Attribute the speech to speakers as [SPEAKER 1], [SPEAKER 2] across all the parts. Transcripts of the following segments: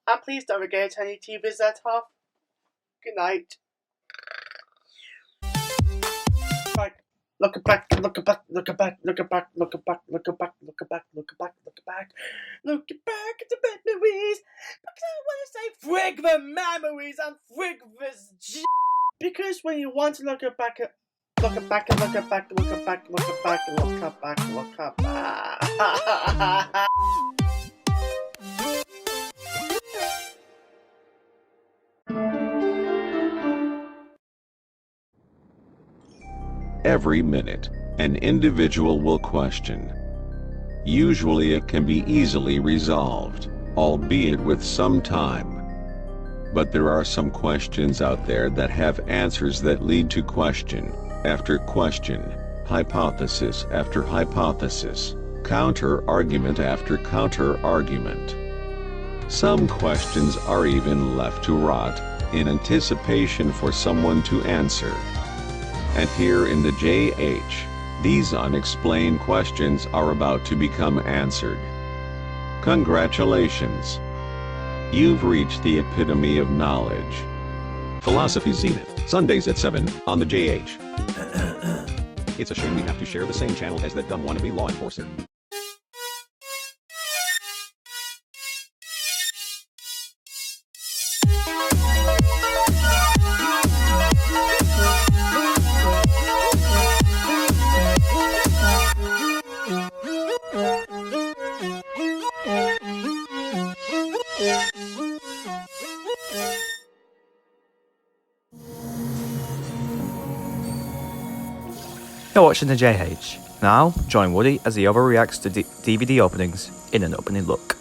[SPEAKER 1] And please don't forget to any TVs that off. Good night. Back. Look back, look back, look back, look back, look back, look back, look back, look back, look back, look back at the memories. Because I want to say frig the memories and frig this because when you want to look back at look back and look back, look back, look back, look back, look back.
[SPEAKER 2] Every minute, an individual will question. Usually it can be easily resolved, albeit with some time. But there are some questions out there that have answers that lead to question after question, hypothesis after hypothesis, counter-argument after counter-argument. Some questions are even left to rot in anticipation for someone to answer. And here in the JH, these unexplained questions are about to become answered. Congratulations! You've reached the epitome of knowledge. Philosophy Zenith, Sundays at 7 on the JH. It's a shame we have to share the same channel as that dumb wannabe law enforcer.
[SPEAKER 3] You're watching the JH. Now, join Woody as he overreacts to DVD openings in an opening look.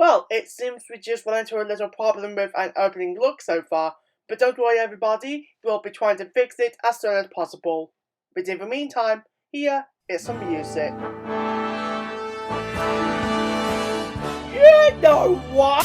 [SPEAKER 1] Well, it seems we just run into a little problem with an opening look so far, but don't worry everybody, we'll be trying to fix it as soon as possible. But in the meantime, here is some music. You know what?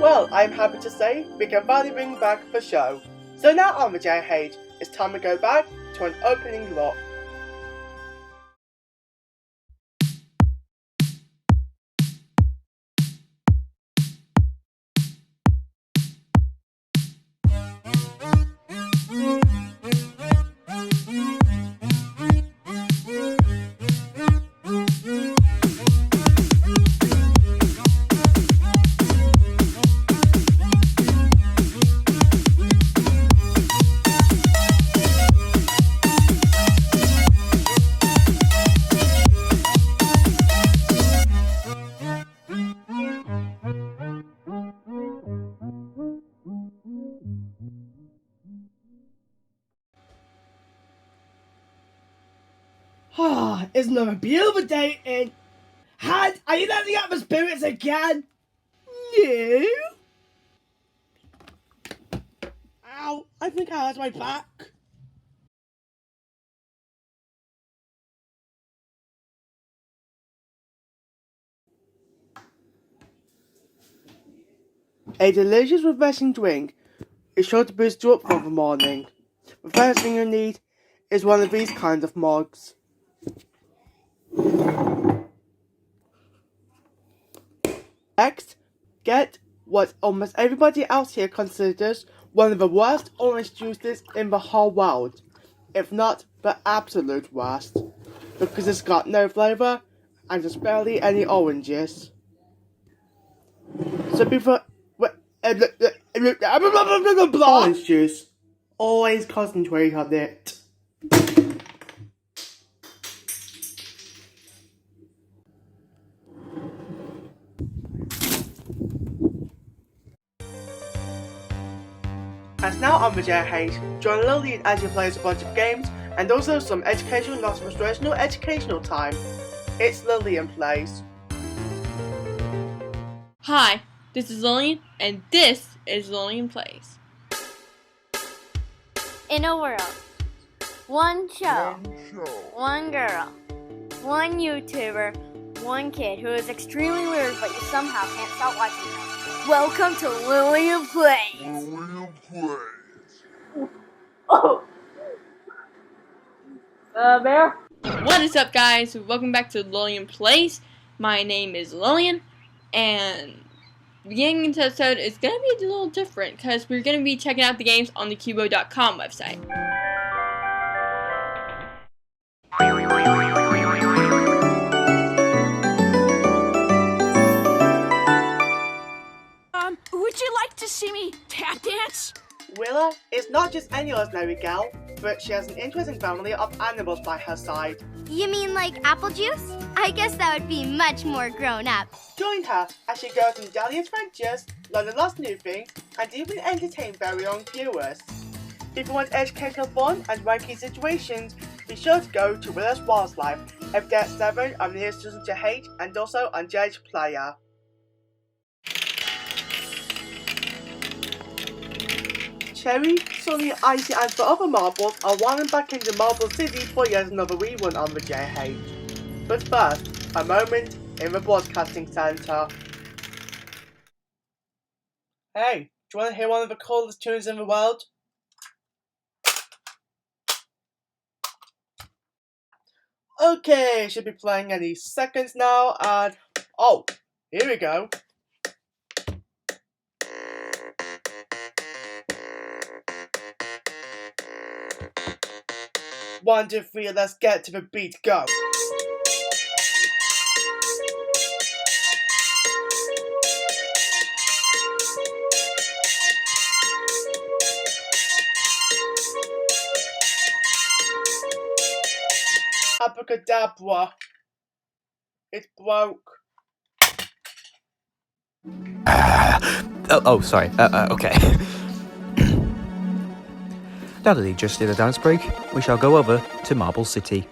[SPEAKER 1] Well, I'm happy to say we can finally bring back the show. So now on the JH, it's time to go back to an opening look. It's another beautiful day in... Hand, are you letting out my spirits again? No. Ow, I think I hurt my back. A delicious refreshing drink is sure to boost you up for the morning. The first thing you need is one of these kinds of mugs. Next, get what almost everybody else here considers one of the worst orange juices in the whole world, if not the absolute worst, because it's got no flavour and there's barely any oranges. So before orange juice, always concentrate on it. And now on the JH, join Lillian as you plays a bunch of games and also some educational, not frustrational educational time. It's Lillian Plays.
[SPEAKER 4] Hi, this is Lillian, and this is Lillian Plays.
[SPEAKER 5] In a world, one show, one girl, one YouTuber, one kid who is extremely weird but you somehow can't stop watching them. Welcome to Lillian Plays.
[SPEAKER 4] Oh. Bear. What is up, guys? Welcome back to Lillian Plays. My name is Lillian, and beginning of this episode is going to be a little different because we're going to be checking out the games on the Cubo.com website.
[SPEAKER 6] Would you like to see me tap dance?
[SPEAKER 1] Willa is not just any ordinary gal, but she has an interesting family of animals by her side.
[SPEAKER 5] You mean like apple juice? I guess that would be much more grown up.
[SPEAKER 1] Join her as she goes on daily adventures, learn a lot new things, and even entertain very young viewers. If you want educational fun and wacky situations, be sure to go to Willa's Wildlife every day at 7 on the Houston JH and also on JH Player. Cherry, Sunny, Icy and the other marbles are winding back into Marble City for yet another rerun on the JH. But first, a moment in the broadcasting centre. Hey, do you want to hear one of the coolest tunes in the world? Okay, should be playing any seconds now, and oh, here we go. 1, 2, 3, let's get to the beat, go. Abracadabra. It broke.
[SPEAKER 3] Sorry. Okay. Now that he just did a dance break, we shall go over to Marble City.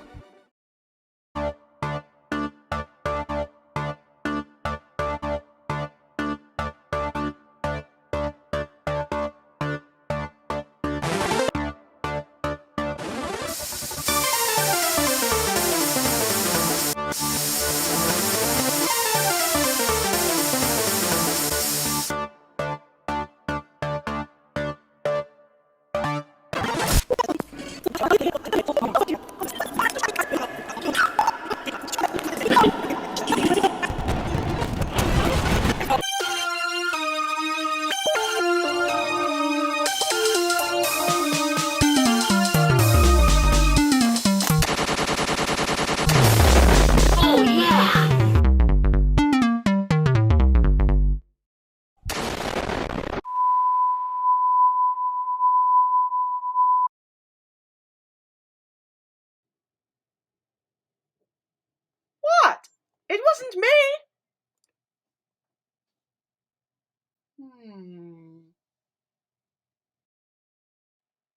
[SPEAKER 1] What? It wasn't me!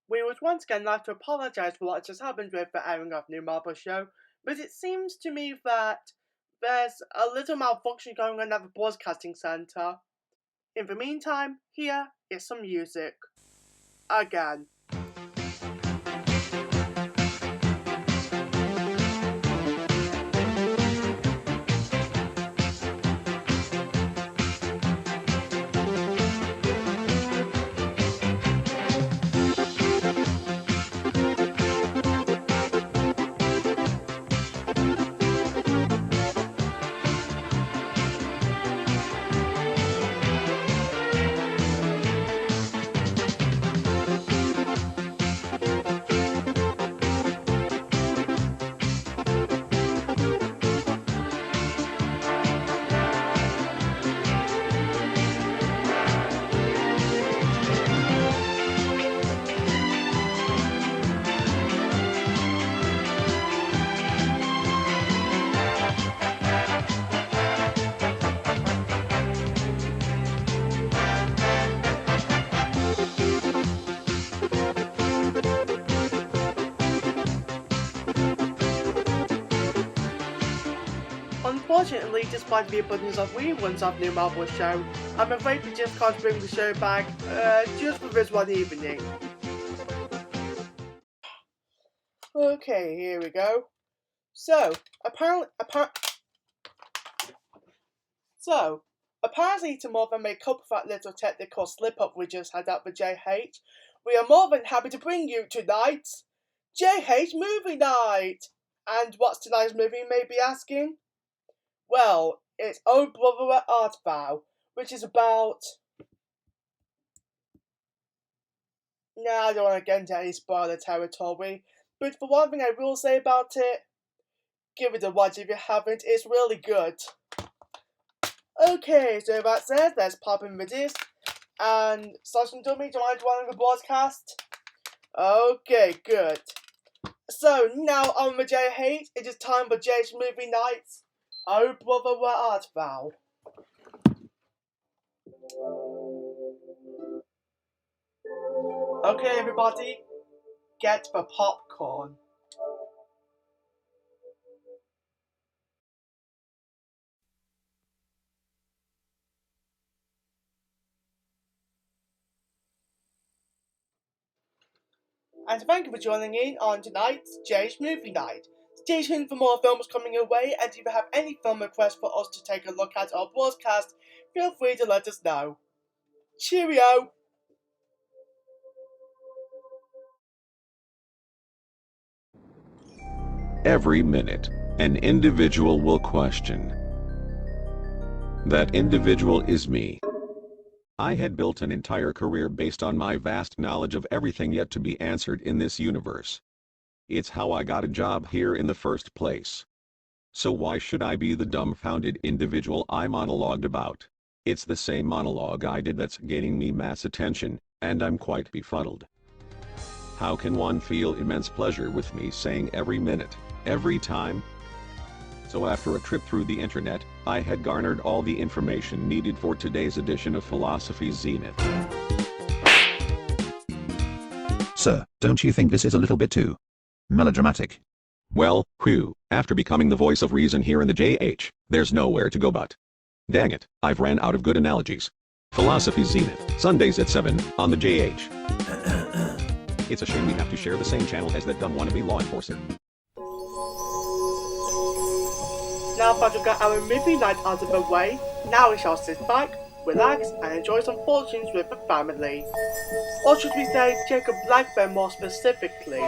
[SPEAKER 1] We would once again like to apologise for what just happened with the airing of New Marble Show, but it seems to me that there's a little malfunction going on at the broadcasting center. In the meantime, here is some music. Again. Unfortunately, despite the abundance of reruns of New Marvel show, I'm afraid we just can't bring the show back just for this one evening. Okay, here we go. So, apparently to more than make up for that little technical slip-up we just had at the JH, we are more than happy to bring you tonight's JH Movie Night! And what's tonight's movie, you may be asking? Well, it's Oh Brother Where Art Thou, which is about... Nah, I don't want to get into any spoiler territory, but for one thing I will say about it, give it a watch if you haven't, it's really good. Okay, so that said, let's pop in with this, and Sergeant Dummy, do you want to join the broadcast? Okay, good. So, now on the JH, it is time for JH Movie Nights. Oh Brother, Where Art Thou? Okay, everybody, get the popcorn. And thank you for joining in on tonight's JH Movie Night. Stay tuned for more films coming your way, and if you have any film requests for us to take a look at or broadcast, feel free to let us know. Cheerio!
[SPEAKER 2] Every minute, an individual will question. That individual is me. I had built an entire career based on my vast knowledge of everything yet to be answered in this universe. It's how I got a job here in the first place. So why should I be the dumbfounded individual I monologued about? It's the same monologue I did that's gaining me mass attention, and I'm quite befuddled. How can one feel immense pleasure with me saying every minute, every time? So after a trip through the internet, I had garnered all the information needed for today's edition of Philosophy's Zenith.
[SPEAKER 7] Sir, don't you think this is a little bit too melodramatic?
[SPEAKER 2] Well, whew, after becoming the voice of reason here in the JH, there's nowhere to go but. Dang it, I've ran out of good analogies. Philosophy's Zenith, Sundays at 7, on the JH. It's a shame we have to share the same channel as that dumb wannabe law enforcer.
[SPEAKER 1] Now that we've got our movie night out of the way, now we shall sit back, relax, and enjoy some fortunes with the family. Or should we say, Jacob Blackburn more specifically.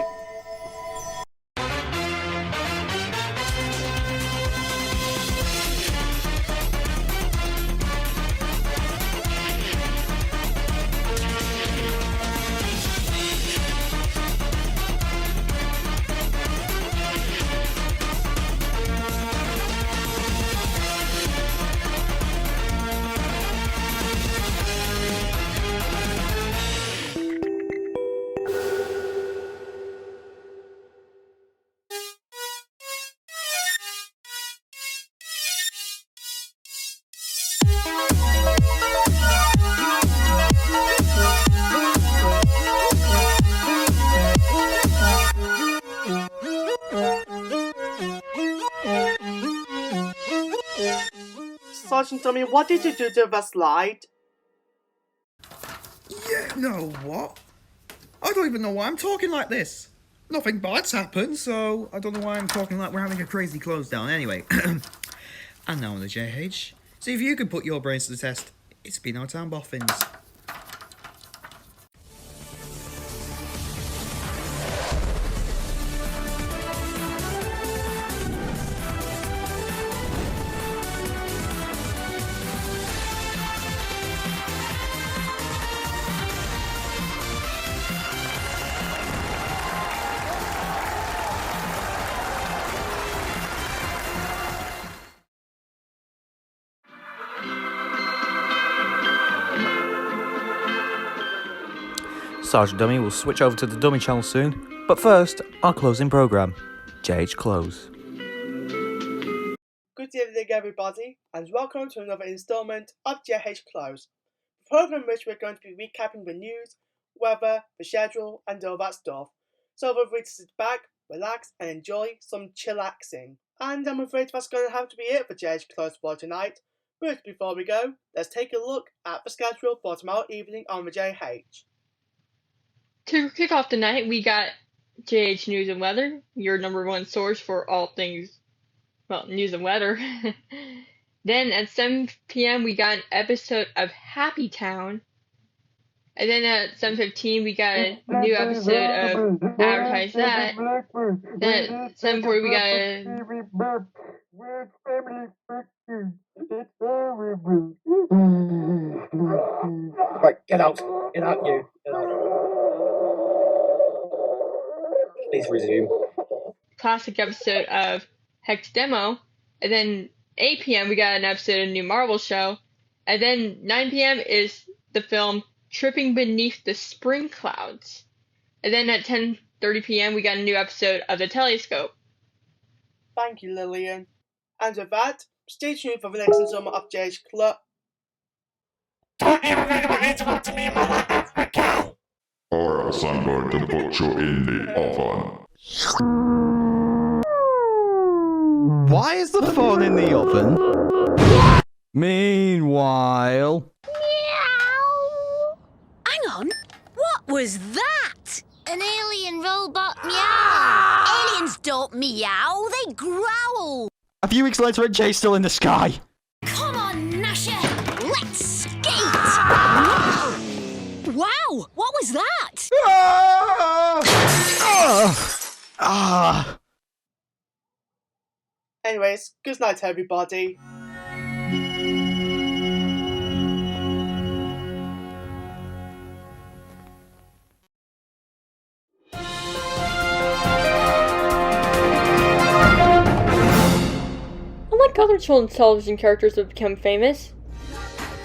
[SPEAKER 1] Sergeant Dummy, what did you do to the slide?
[SPEAKER 8] Yeah, no, what? I don't even know why I'm talking like this. Nothing bad's happened, so I don't know why I'm talking like we're having a crazy close down. Anyway, and now on the JH. See if you can put your brains to the test. It's been our time, boffins.
[SPEAKER 3] Sergeant Dummy will switch over to the Dummy channel soon, but first, our closing programme, JH Close.
[SPEAKER 1] Good evening, everybody, and welcome to another instalment of JH Close, the program in which we're going to be recapping the news, weather, the schedule, and all that stuff. So feel free to sit back, relax, and enjoy some chillaxing. And I'm afraid that's going to have to be it for JH Close for tonight. But before we go, let's take a look at the schedule for tomorrow evening on the JH.
[SPEAKER 4] To kick off the night, we got JH News and Weather, your number one source for all things, well, news and weather. Then at 7 p.m. we got an episode of Happy Town. And then at 7:15 we got a new episode of Advertise That. Then at 7:40 we got a...
[SPEAKER 1] Right, get out, you. Get out. Please resume.
[SPEAKER 4] classic episode of Hex Demo. And then 8 p.m. we got an episode of New Marvel Show. And then 9 p.m. is the film Tripping Beneath the Spring Clouds. And then at 10:30 p.m. we got a new episode of The Telescope.
[SPEAKER 1] Thank you, Lillian. And with that, stay tuned for the next installment of JH Club. Don't you ever interrupt me in my life, okay?
[SPEAKER 9] Alright, son, going to put you in the oven.
[SPEAKER 3] Why is the phone in the oven? Meanwhile...
[SPEAKER 6] Meow! Hang on, what was that?
[SPEAKER 5] An alien robot meow.
[SPEAKER 6] Aliens don't meow, they growl.
[SPEAKER 3] A few weeks later and Jay's still in the sky.
[SPEAKER 6] Come on, Nasher, let's skate. Wow, what was that?
[SPEAKER 1] Anyways, good night, everybody.
[SPEAKER 4] Unlike other children's television characters that have become famous,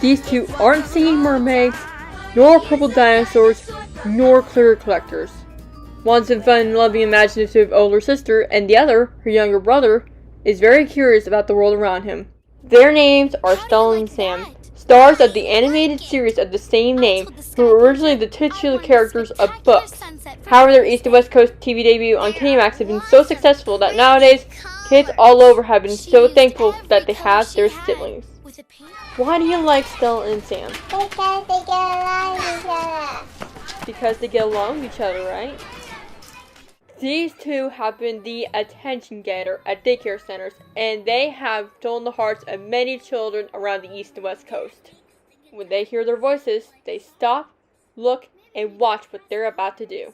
[SPEAKER 4] these two aren't singing mermaids, nor purple dinosaurs, nor clear collectors. One's a fun, loving, imaginative older sister, and the other, her younger brother, is very curious about the world around him. Their names are Stella and Sam, stars of the animated series of the same name, who were originally the titular characters of books. However, their East and West Coast TV debut on Kinemax have been so successful that nowadays, kids all over have been so thankful that they have their siblings. Why do you like Stella and Sam? Because they get along with each other, right? These two have been the attention getter at daycare centers, and they have stolen the hearts of many children around the East and West Coast. When they hear their voices, they stop, look, and watch what they're about to do.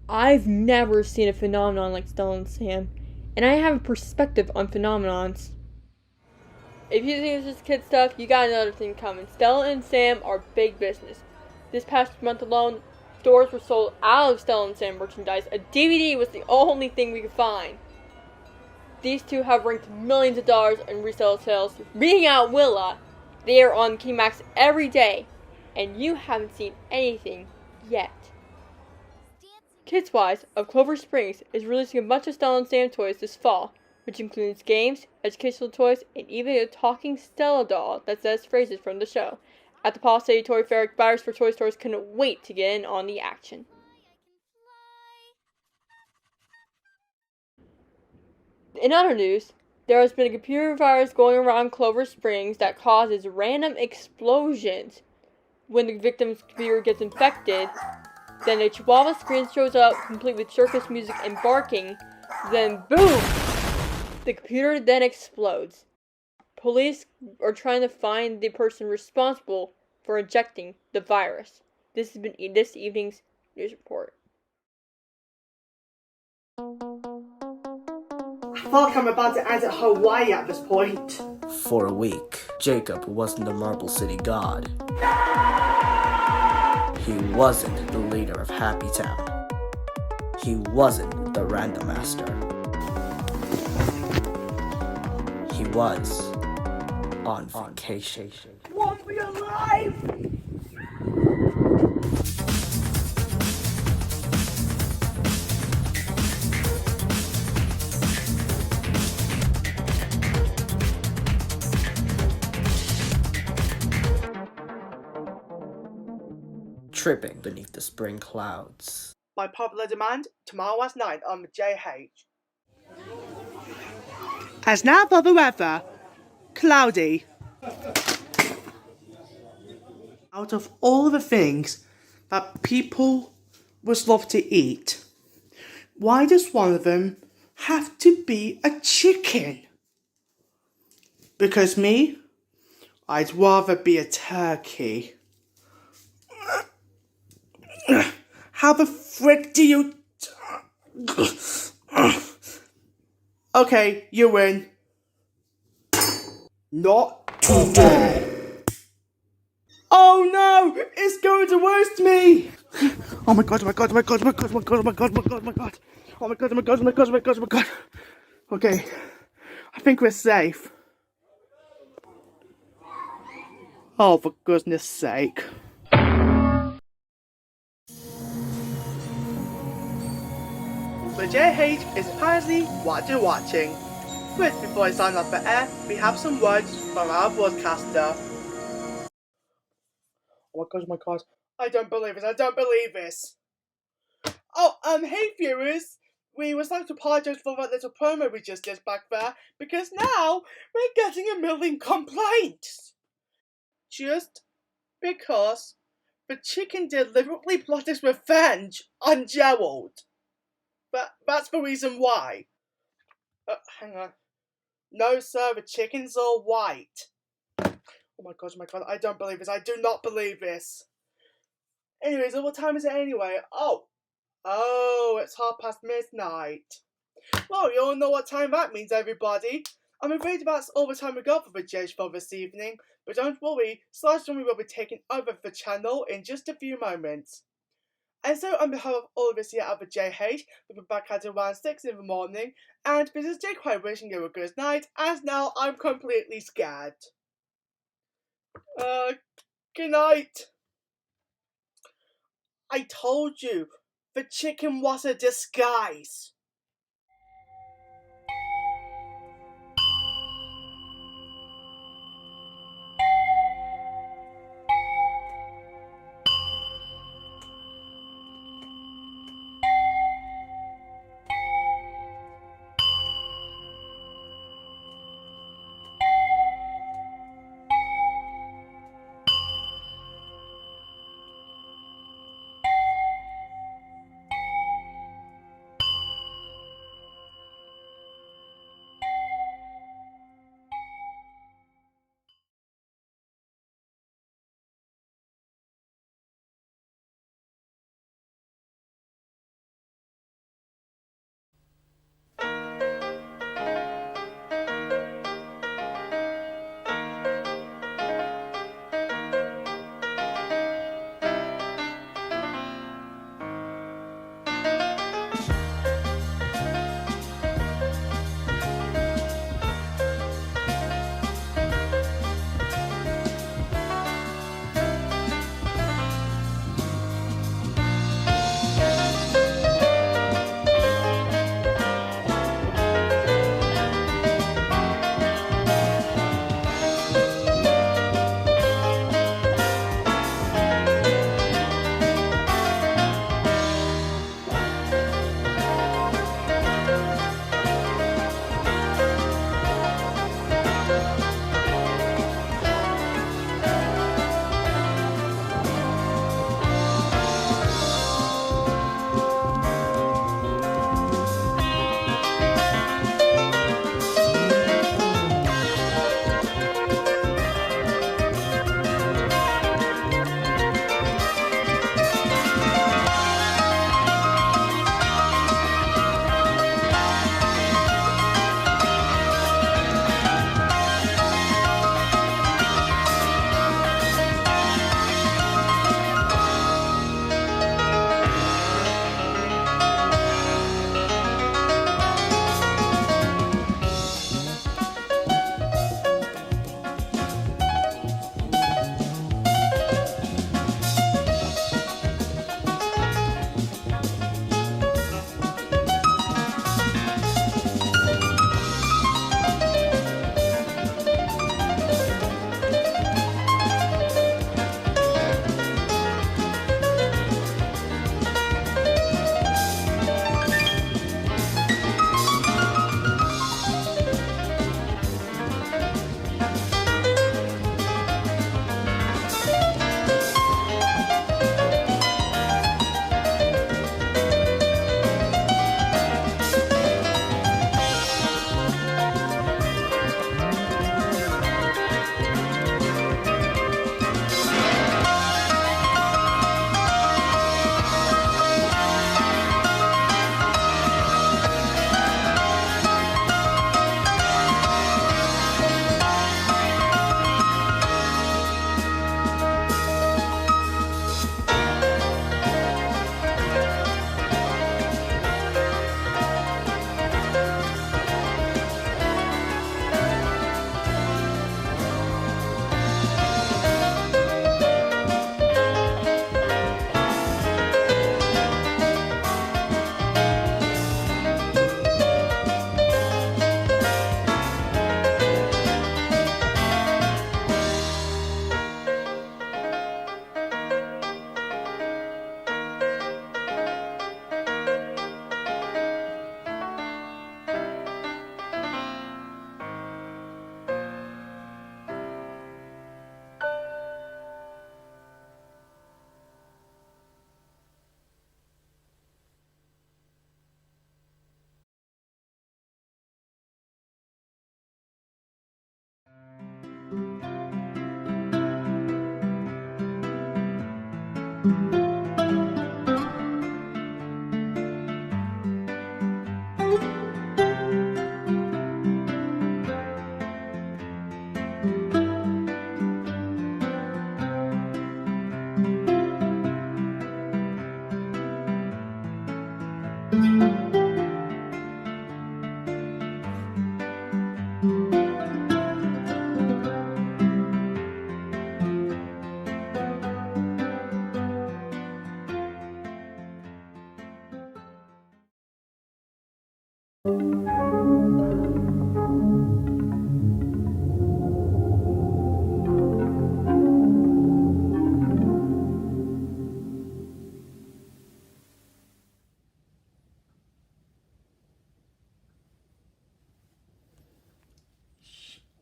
[SPEAKER 4] I've never seen a phenomenon like Stella and Sam, and I have a perspective on phenomenons. If you think this is kid stuff, you got another thing coming. Stella and Sam are big business. This past month alone, stores were sold out of Stella and Sam merchandise. A DVD was the only thing we could find. These two have ranked millions of dollars in resale sales. Beating out Willa, they are on Kinemax every day, and you haven't seen anything yet. Kids-wise, of Clover Springs is releasing a bunch of Stella and Sam toys this fall, which includes games, educational toys, and even a talking Stella doll that says phrases from the show. At the Paul City Toy Fair, buyers for toy stores couldn't wait to get in on the action. In other news, There has been a computer virus going around Clover Springs that causes random explosions. When the victim's computer gets infected, then a Chihuahua screen shows up, complete with circus music and barking. Then boom! The computer then explodes. Police are trying to find the person responsible for injecting the virus. This has been this evening's news report.
[SPEAKER 1] I feel like I'm about to enter Hawaii at this point.
[SPEAKER 10] For a week, Jacob wasn't the Marble City god. He wasn't the leader of Happy Town. He wasn't the Random Master. He was on vacation.
[SPEAKER 1] Want me alive?
[SPEAKER 10] Tripping beneath the spring clouds.
[SPEAKER 1] By popular demand, tomorrow at 9 on the JH. As now above the weather, cloudy. Out of all of the things that people would love to eat, why does one of them have to be a chicken? Because me, I'd rather be a turkey. How the frick do you... Okay, you win. Not today. Oh no! It's going to roast me! Oh my god, oh my god, oh my god, oh my god, oh my god, oh my god, oh my god, oh my god. Oh my god, oh my god, oh my god, oh my god, oh my god. Okay, I think we're safe. Oh, for goodness sake. The JH is apparently what you're watching. But before I sign off for air, we have some words from our broadcaster. Oh my god, oh my god. I don't believe this, I don't believe this. Oh, hey viewers. We would like to apologise for that little promo we just did back there, because now we're getting a million complaints. Just because the chicken deliberately plotted revenge on Gerald. That's the reason why. Hang on. No sir, the chickens are white. Oh my god, I don't believe this, I do not believe this. Anyways, what time is it anyway? Oh, it's midnight. Well, you all know what time that means, everybody. I'm afraid that's all the time we got for the JH for this evening, but don't worry, Closedown will be taking over the channel in just a few moments. And so, on behalf of all of us here at the JH, we'll be back at around 6 in the morning, and this is Jake White wishing you a good night, as now I'm completely scared. Good night. I told you, the chicken was a disguise.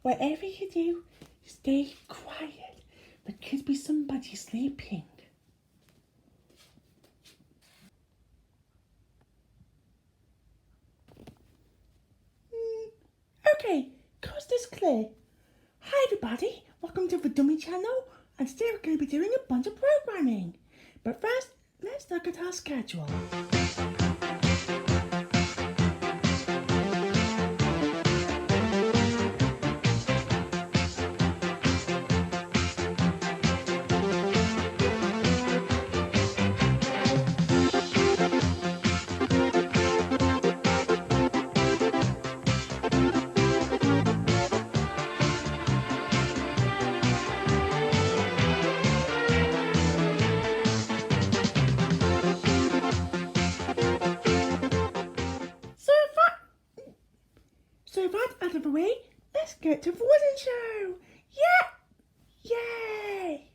[SPEAKER 1] Whatever you do, stay quiet. There could be somebody sleeping. Okay, coast is clear. Hi everybody, welcome to the Dummy channel, and today we're going to be doing a bunch of programming. But first, let's look at our schedule. So that out of the way, let's get to the wooden show! Yeah! Yay!